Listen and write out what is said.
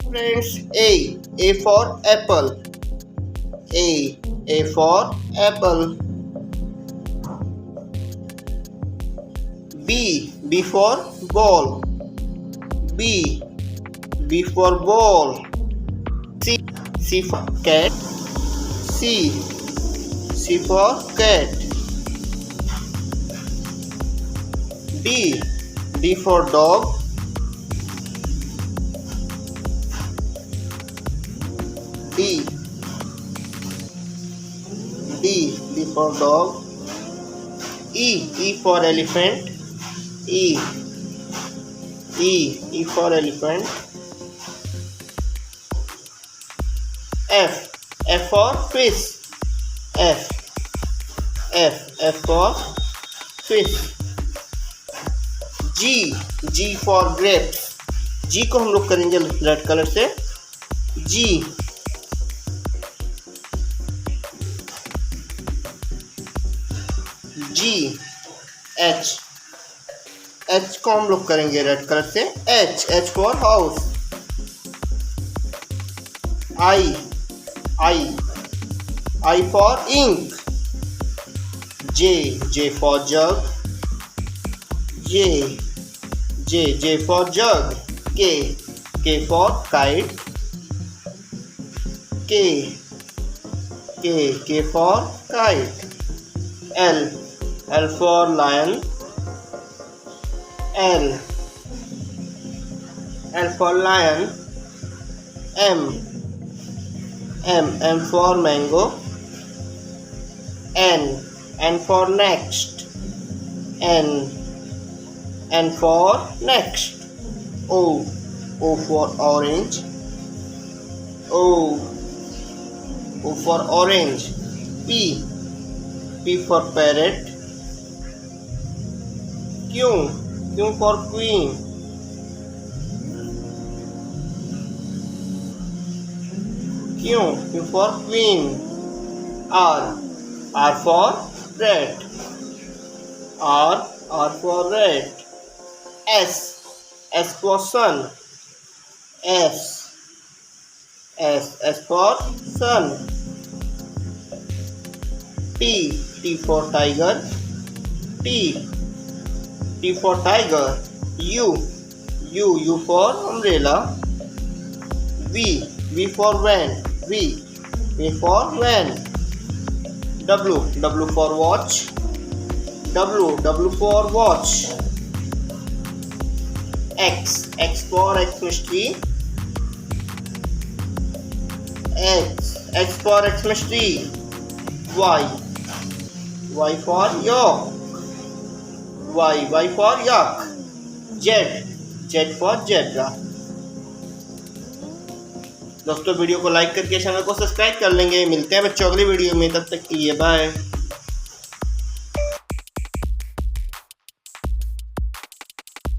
Friends, A for apple. A for apple. B for ball. B for ball. C for cat. C for cat. D for dog. D for dog. E for elephant. E for elephant. F for fish. F for fish. G for grapes. G को हम लोग करेंगे red colour से. G H को हम लोग करेंगे red colour से. H for house. I for ink. J for jug. J for jug. K for kite. K for kite. L for lion. L for lion. M for mango. N for next. N for next. O for orange. O for orange. P for parrot. Q for queen. Q for queen. R for red. R for red. S for sun. S for sun. T for tiger. T for tiger. U for umbrella. V for van. V for van. W for watch. W for watch. X for Xmas tree. X for Xmas tree. Y for yak. Y for yak. Z for zebra. दोस्तों video को like करके channel को subscribe कर लेंगे. मिलते हैं बच्चों अगली वीडियो में. तब तक के लिए बाय.